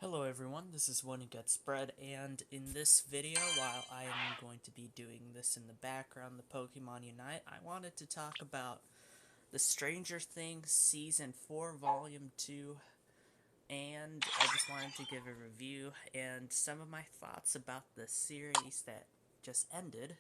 Hello everyone, this is One Who Gets Bread, and in this video, while I am going to be doing this in the background, the Pokemon Unite, I wanted to talk about the Stranger Things Season 4 Volume 2, and I just wanted to give a review and some of my thoughts about the series that just ended.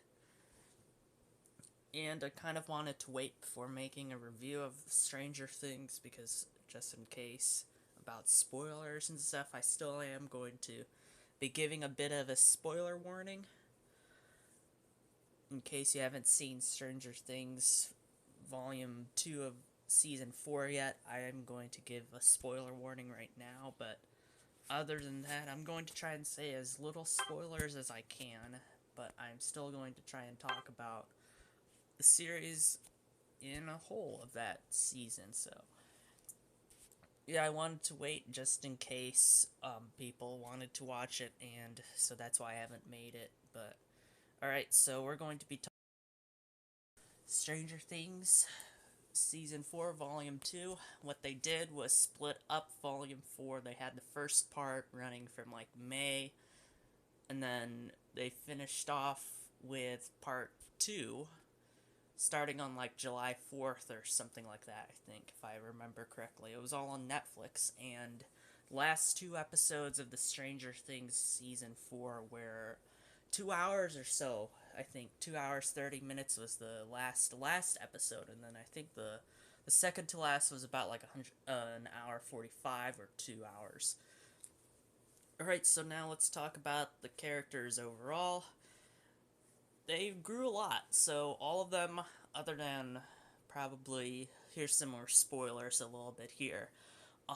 And I kind of wanted to wait before making a review of Stranger Things because, just in case, about spoilers and stuff, I still am going to be giving a bit of a spoiler warning. In case you haven't seen Stranger Things Volume 2 of Season 4 yet, I am going to give a spoiler warning right now, but other than that, I'm going to try and say as little spoilers as I can, but I'm still going to try and talk about the series in a whole of that season, so yeah, I wanted to wait just in case people wanted to watch it, and so that's why I haven't made it. But alright, so we're going to be talking Stranger Things Season 4, Volume 2. What they did was split up Volume 4. They had the first part running from like May, and then they finished off with Part 2 starting on like July 4th or something like that, I think, if I remember correctly. It was all on Netflix, and last two episodes of the Stranger Things Season 4 were 2 hours or so. I think 2 hours 30 minutes was the last episode, and then I think the second to last was about like an hour 45 or 2 hours. Alright, so now let's talk about the characters overall. They grew a lot, so all of them, other than probably, here's some more spoilers a little bit here.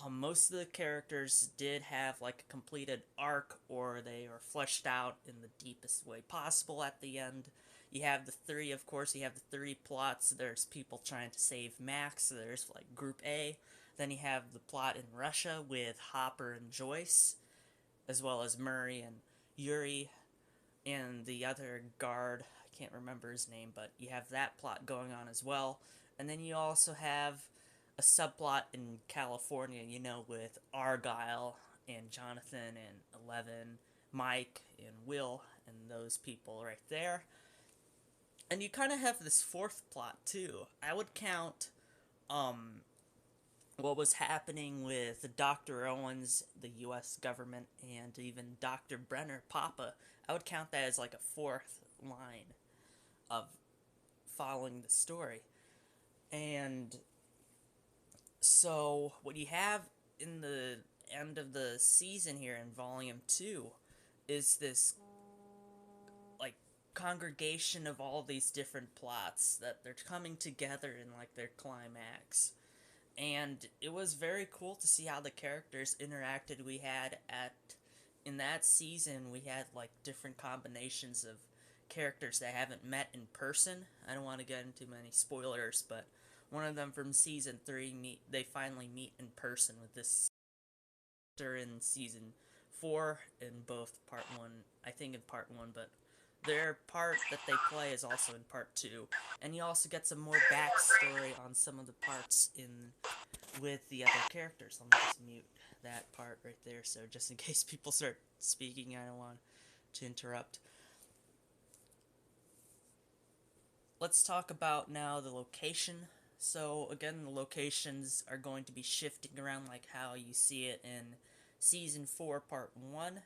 Most of the characters did have like a completed arc, or they are fleshed out in the deepest way possible at the end. You have the three, of course, you have the three plots. There's people trying to save Max, so there's like Group A. Then you have the plot in Russia with Hopper and Joyce, as well as Murray and Yuri and the other guard. I can't remember his name, but you have that plot going on as well. And then you also have a subplot in California, with Argyle and Jonathan and Eleven, Mike and Will, and those people right there. And you kind of have this fourth plot too. I would count what was happening with Dr. Owens, the US government, and even Dr. Brenner, Papa. I would count that as like a fourth line of following the story. And so, what you have in the end of the season here in Volume 2 is this, like, congregation of all these different plots that they're coming together in, like, their climax. And it was very cool to see how the characters interacted. We had in that season, we had like different combinations of characters that haven't met in person. I don't want to get into many spoilers, but one of them from season 3 they finally meet in person with this in season 4 in both part 1, I think in part 1, but their part that they play is also in part 2. And you also get some more backstory on some of the parts in with the other characters. Let me just mute that part right there, so just in case people start speaking, I don't want to interrupt. Let's talk about now the location. So again, the locations are going to be shifting around like how you see it in Season 4, Part 1.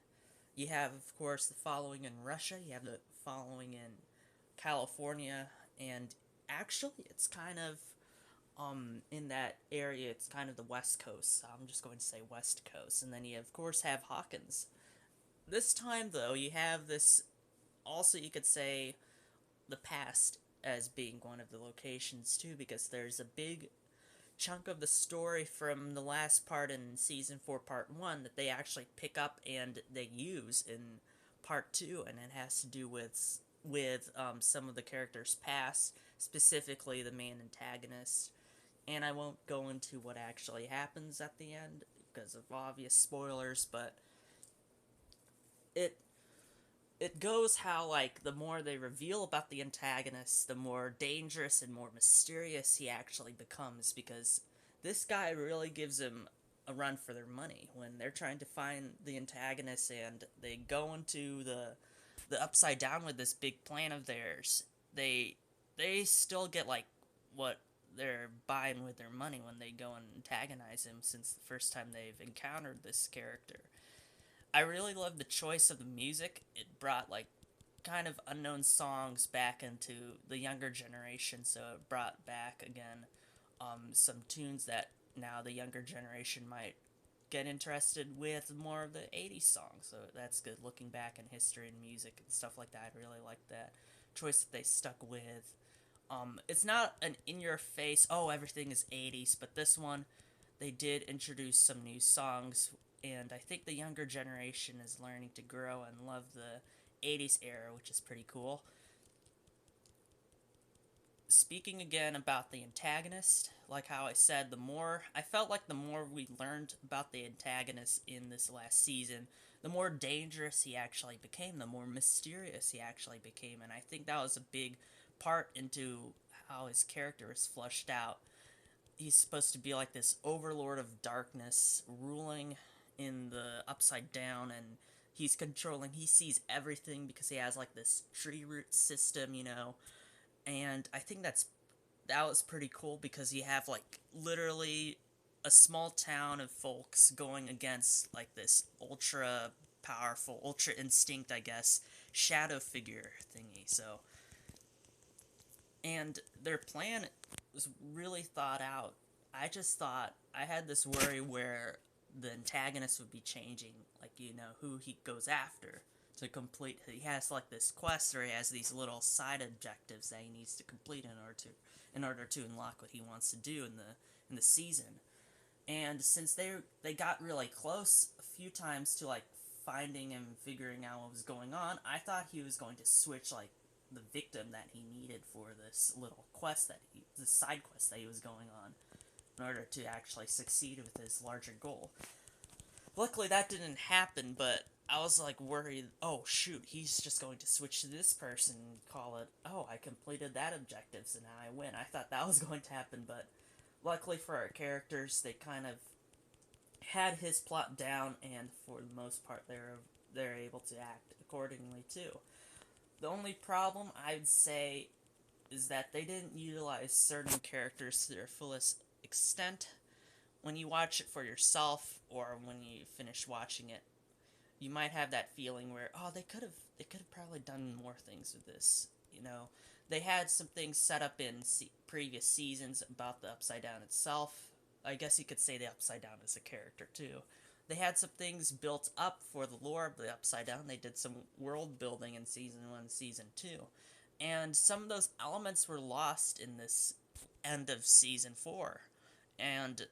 You have, of course, the following in Russia, you have the following in California, and actually it's kind of in that area, it's kind of the West Coast, so I'm just going to say West Coast. And then you, of course, have Hawkins. This time, though, you have this, also you could say, the past as being one of the locations, too, because there's a big chunk of the story from the last part in Season 4, Part 1 that they actually pick up and they use in Part 2, and it has to do with some of the characters' past, specifically the main antagonist. And I won't go into what actually happens at the end because of obvious spoilers, but it it goes how, like, the more they reveal about the antagonist, the more dangerous and more mysterious he actually becomes, because this guy really gives him a run for their money when they're trying to find the antagonist, and they go into the upside down with this big plan of theirs. They they still get like what they're buying with their money when they go and antagonize him, since the first time they've encountered this character. I really love the choice of the music. It brought like kind of unknown songs back into the younger generation, so it brought back again some tunes that now the younger generation might get interested with more of the 80s songs. So that's good, looking back in history and music and stuff like that. I really like that choice that they stuck with. It's not an in-your-face, oh, everything is 80s, but this one, they did introduce some new songs, and I think the younger generation is learning to grow and love the 80s era, which is pretty cool. Speaking again about the antagonist, like how I said, I felt like the more we learned about the antagonist in this last season, the more dangerous he actually became, the more mysterious he actually became, and I think that was a big part into how his character is fleshed out. He's supposed to be like this overlord of darkness ruling in the upside down, and he sees everything because he has like this tree root system, and I think that was pretty cool, because you have like literally a small town of folks going against like this ultra powerful, ultra instinct, I guess, shadow figure thingy. So, and their plan was really thought out. I just thought I had this worry where the antagonist would be changing, like, who he goes after to complete. He has like this quest where he has these little side objectives that he needs to complete in order to unlock what he wants to do in the season. And since they got really close a few times to like finding and figuring out what was going on, I thought he was going to switch like the victim that he needed for this little quest the side quest that he was going on, in order to actually succeed with his larger goal. Luckily, that didn't happen, but I was like worried. Oh shoot, he's just going to switch to this person and call it, oh, I completed that objective, so now I win. I thought that was going to happen, but luckily for our characters, they kind of had his plot down, and for the most part, they're able to act accordingly too. The only problem I'd say is that they didn't utilize certain characters to their fullest extent. When you watch it for yourself, or when you finish watching it, you might have that feeling where, oh, they could have probably done more things with this. They had some things set up in previous seasons about the Upside Down itself. I guess you could say the Upside Down is a character too. They had some things built up for the lore of the Upside Down. They did some world building in season 1, season 2. And some of those elements were lost in this end of season 4. And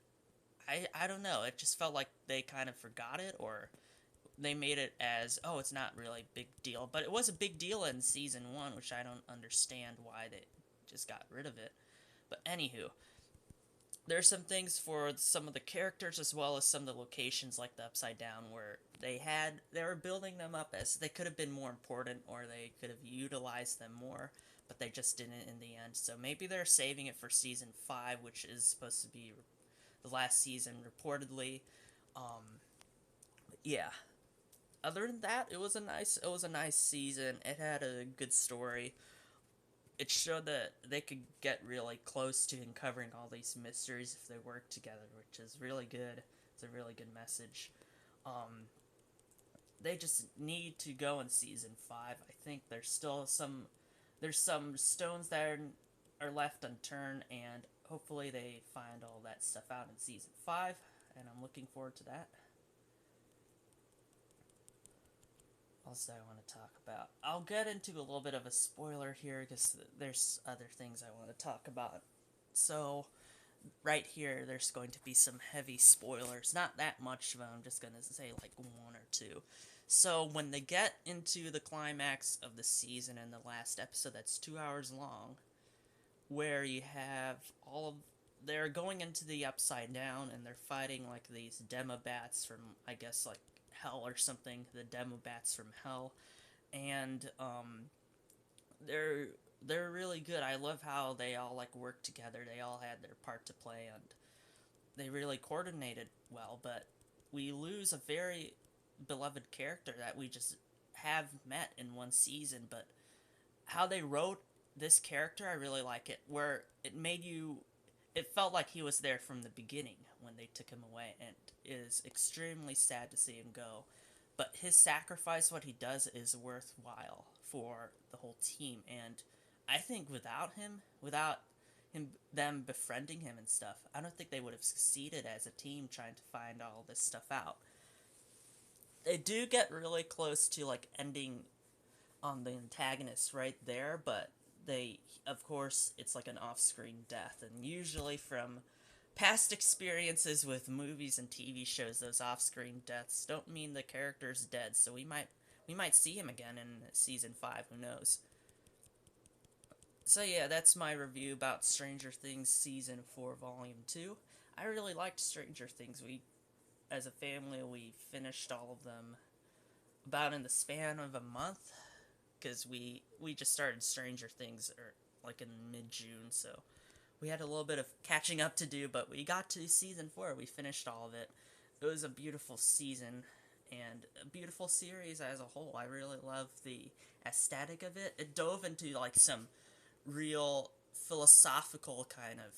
I don't know, it just felt like they kind of forgot it, or they made it as, oh, it's not really a big deal. But it was a big deal in season 1, which I don't understand why they just got rid of it. But anywho, there's some things for some of the characters, as well as some of the locations like the Upside Down, where they were building them up as they could have been more important, or they could have utilized them more, but they just didn't in the end. So maybe they're saving it for season 5, which is supposed to be the last season reportedly. Yeah. Other than that, it was a nice season. It had a good story. It showed that they could get really close to uncovering all these mysteries if they work together, which is really good. It's a really good message. They just need to go in season 5. I think there's some stones that are left unturned, and hopefully they find all that stuff out in season 5, and I'm looking forward to that. What else do I want to talk about? I'll get into a little bit of a spoiler here, because there's other things I want to talk about. So, right here, there's going to be some heavy spoilers. Not that much of them, I'm just going to say like 1 or 2. So, when they get into the climax of the season in the last episode that's 2 hours long, where you have they're going into the Upside Down, and they're fighting like these demobats from, I guess, like hell or something, the demobats from hell, and they're really good. I love how they all like work together. They all had their part to play, and they really coordinated well, but we lose a very beloved character that we just have met in one season. But how they wrote this character, I really like it, where it made you, it felt like he was there from the beginning when they took him away, and it is extremely sad to see him go. But his sacrifice, what he does, is worthwhile for the whole team, and I think without him, them befriending him and stuff, I don't think they would have succeeded as a team trying to find all this stuff out. They do get really close to like ending on the antagonist right there, but they, of course, it's like an off-screen death, and usually from past experiences with movies and TV shows, those off-screen deaths don't mean the character's dead. So we might see him again in season 5. Who knows? So yeah, that's my review about Stranger Things season 4, volume 2. I really liked Stranger Things. We, as a family, we finished all of them about in the span of a month, because we just started Stranger Things like in mid-June, so we had a little bit of catching up to do, but we got to season 4. We finished all of it. It was a beautiful season and a beautiful series as a whole. I really love the aesthetic of it. It dove into like some real philosophical kind of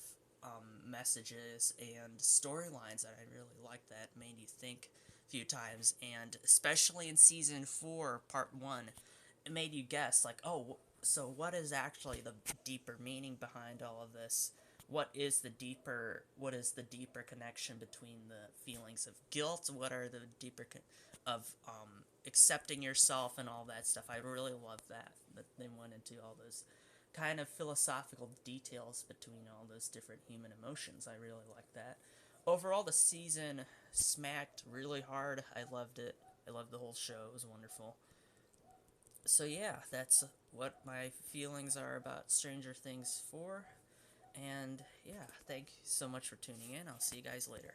messages and storylines that I really liked, that made you think a few times, and especially in season 4, part 1, it made you guess, like, oh, so what is actually the deeper meaning behind all of this? What is the deeper connection between the feelings of guilt? What are the deeper of accepting yourself and all that stuff? I really love that they went into all those kind of philosophical details between all those different human emotions. I really like that. Overall, the season smacked really hard. I loved it. I loved the whole show. It was wonderful. So yeah, that's what my feelings are about Stranger Things 4. And yeah, thank you so much for tuning in. I'll see you guys later.